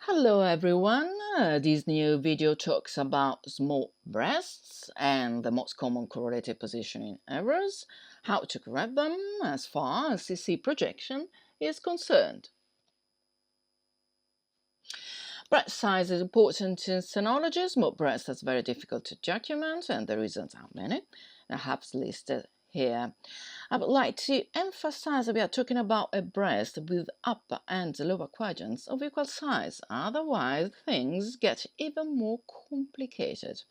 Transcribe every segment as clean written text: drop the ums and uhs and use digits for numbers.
Hello everyone, this new video talks about small breasts and the most common correlated positioning errors, how to correct them as far as CC projection is concerned. Breast size is important in sonology. Small breasts is very difficult to document, and the reasons are many. I have listed here. I would like to emphasize that we are talking about a breast with upper and lower quadrants of equal size. Otherwise, things get even more complicated.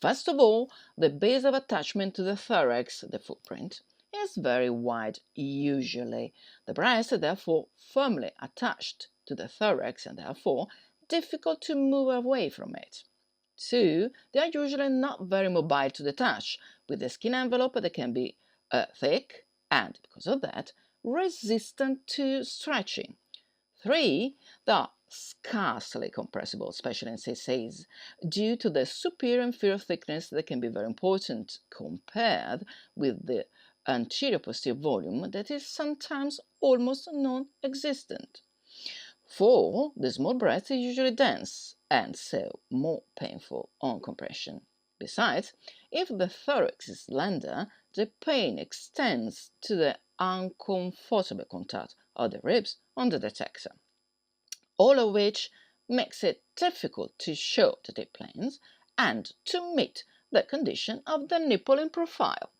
First of all, the base of attachment to the thorax, the footprint, is very wide usually. The breast is therefore firmly attached to the thorax and therefore difficult to move away from it. 2. They are usually not very mobile to the touch, with the skin envelope that can be thick and, because of that, resistant to stretching. 3. They are scarcely compressible, especially in CCs, due to the superior and inferior thickness that can be very important compared with the anterior-posterior volume that is sometimes almost non-existent. 4. The small breast is usually dense and so more painful on compression. Besides, if the thorax is slender, the pain extends to the uncomfortable contact of the ribs on the detector, all of which makes it difficult to show the deep planes and to meet the condition of the nipple in profile.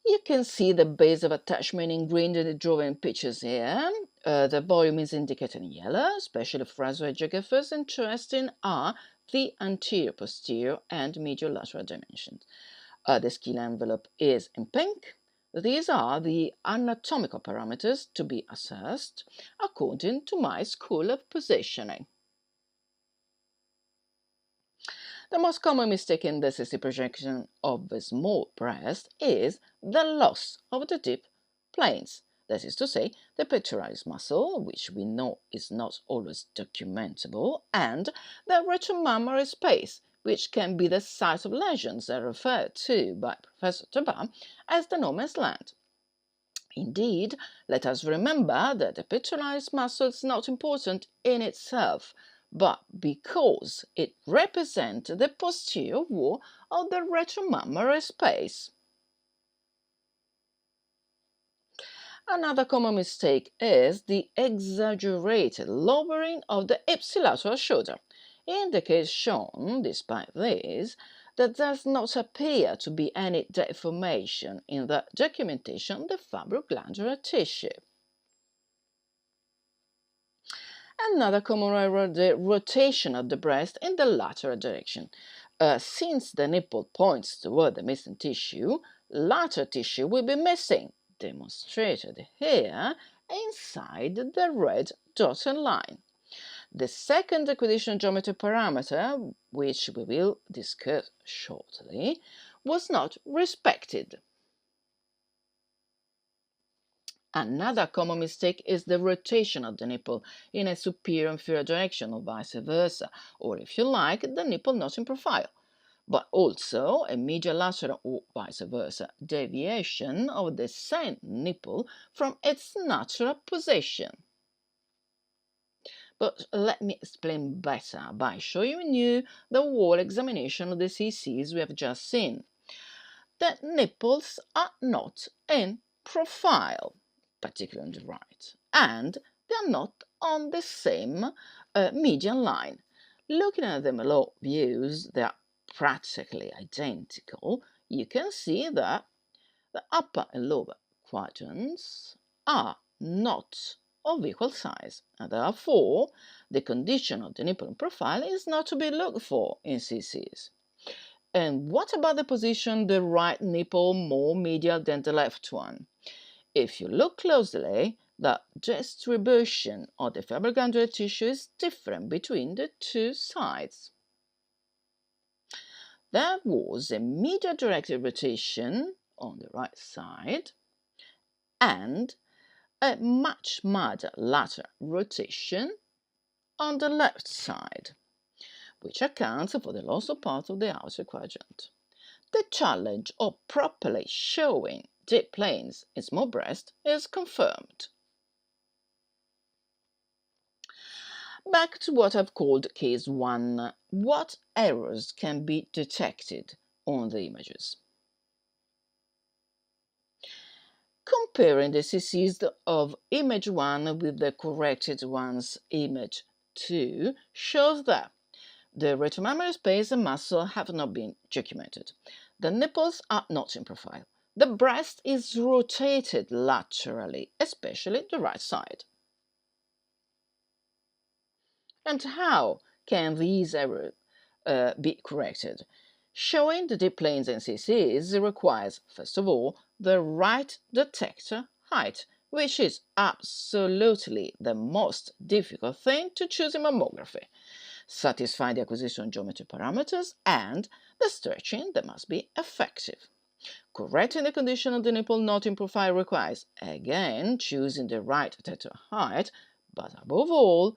You can see the base of attachment in green in the drawing pictures here. The volume is indicated in yellow, especially for geographers. Interesting are the anterior, posterior, and medial lateral dimensions. The skin envelope is in pink. These are the anatomical parameters to be assessed according to my school of positioning. The most common mistake in the CC projection of the small breast is the loss of the deep planes. That is to say, the pectoralis muscle, which we know is not always documentable, and the retromammary space, which can be the site of lesions referred to by Professor Tabar as the no man's land. Indeed, let us remember that the pectoralis muscle is not important in itself, but because it represents the posterior wall of the retromammary space. Another common mistake is the exaggerated lowering of the ipsilateral shoulder. In the case shown, despite this, there does not appear to be any deformation in the documentation of the fibroglandular tissue. Another common error, the rotation of the breast in the lateral direction. Since the nipple points toward the missing tissue, lateral tissue will be missing, demonstrated here inside the red dotted line. The second acquisition geometry parameter, which we will discuss shortly, was not respected. Another common mistake is the rotation of the nipple in a superior-inferior direction or vice versa, or if you like, the nipple not in profile, but also a medial lateral or vice versa deviation of the same nipple from its natural position. But let me explain better by showing you the wall examination of the CCs we have just seen. The nipples are not in profile, particularly on the right, and they are not on the same median line. Looking at them below views, they are practically identical. You can see that the upper and lower quadrants are not of equal size, and therefore the condition of the nipple in profile is not to be looked for in CCs. And what about the position the right nipple more medial than the left one? If you look closely, the distribution of the fibroglandular tissue is different between the two sides. There was a medial directed rotation on the right side and a much milder lateral rotation on the left side, which accounts for the loss of part of the outer quadrant. The challenge of properly showing deep planes in small breast is confirmed. Back to what I've called case 1. What errors can be detected on the images? Comparing the CCs of image 1 with the corrected one's image 2 shows that the retromammary space and muscle have not been documented. The nipples are not in profile. The breast is rotated laterally, especially the right side. And how can these errors be corrected? Showing the deep planes and CCs requires, first of all, the right detector height, which is absolutely the most difficult thing to choose in mammography. Satisfy the acquisition geometry parameters, and the stretching that must be effective. Correcting the condition of the nipple not in profile requires, again, choosing the right detector height, but above all,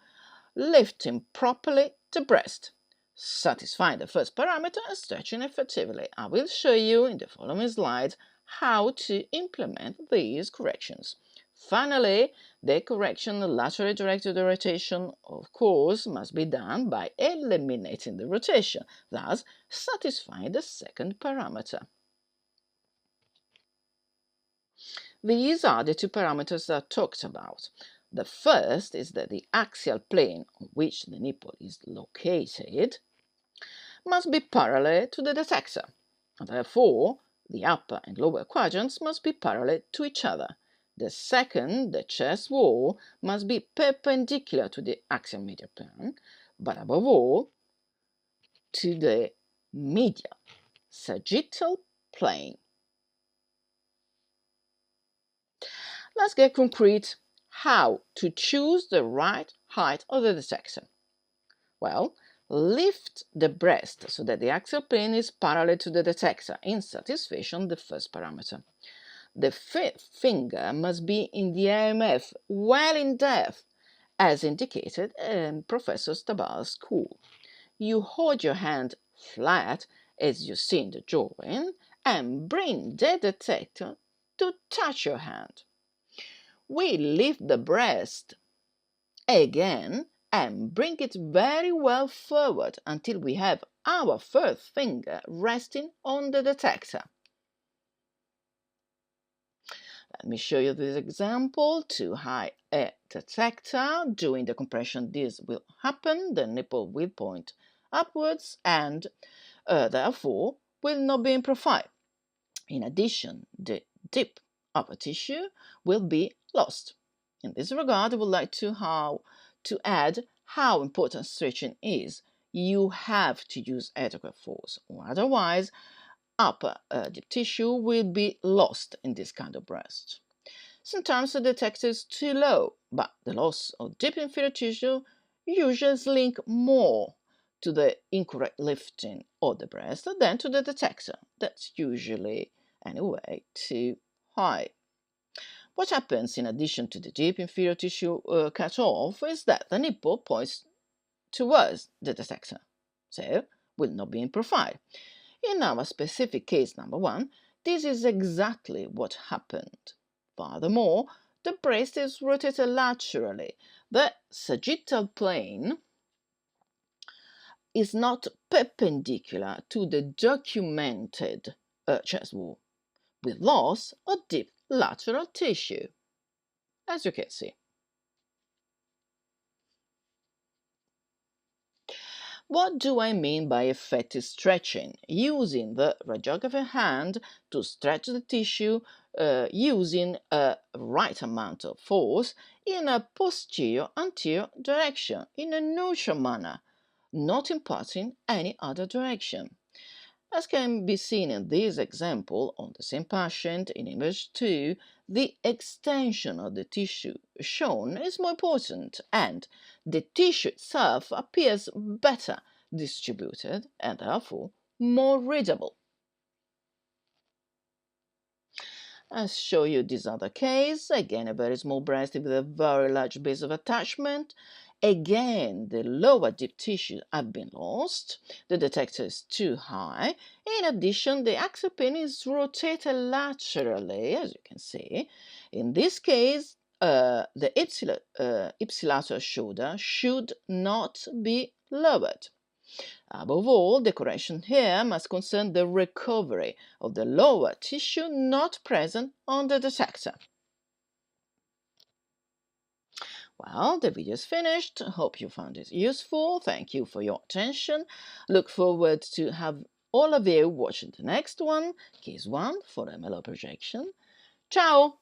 lifting properly the breast, satisfying the first parameter and stretching effectively. I will show you in the following slides how to implement these corrections. Finally, the correction laterally directed rotation, of course, must be done by eliminating the rotation, thus satisfying the second parameter. These are the two parameters that I talked about. The first is that the axial plane on which the nipple is located must be parallel to the detector. Therefore, the upper and lower quadrants must be parallel to each other. The second, the chest wall, must be perpendicular to the axial medial plane, but above all, to the medial sagittal plane. Let's get concrete. How to choose the right height of the detector? Well, lift the breast so that the axial plane is parallel to the detector in satisfaction of the first parameter. The fifth finger must be in the AMF, well in depth, as indicated in Professor Stabal's school. You hold your hand flat, as you see in the drawing, and bring the detector to touch your hand. We lift the breast again and bring it very well forward until we have our first finger resting on the detector. Let me show you this example. To hide a detector, during the compression this will happen, the nipple will point upwards and therefore will not be in profile. In addition, the deep upper tissue will be lost. In this regard, I would like to add how important stretching is. You have to use adequate force, or otherwise upper deep tissue will be lost in this kind of breast. Sometimes the detector is too low, but the loss of deep inferior tissue usually is linked more to the incorrect lifting of the breast than to the detector. That's usually, anyway, too high. What happens in addition to the deep inferior tissue cut off is that the nipple points towards the detector, so will not be in profile. In our specific case number 1, this is exactly what happened. Furthermore, the breast is rotated laterally. The sagittal plane is not perpendicular to the documented chest wall, with loss of deep lateral tissue, as you can see. What do I mean by effective stretching? Using the radiographer hand to stretch the tissue using a right amount of force in a posterior-anterior direction in a neutral manner, not imparting any other direction. As can be seen in this example on the same patient in image 2, the extension of the tissue shown is more important and the tissue itself appears better distributed and therefore more readable. I'll show you this other case. Again, a very small breast with a very large base of attachment. Again, the lower deep tissue have been lost. The detector is too high. In addition, the axial plane is rotated laterally, as you can see. In this case, the ipsilateral shoulder should not be lowered. Above all, the correction here must concern the recovery of the lower tissue not present on the detector. Well, the video is finished. Hope you found it useful. Thank you for your attention. Look forward to have all of you watching the next one, Case 1 for MLO projection. Ciao!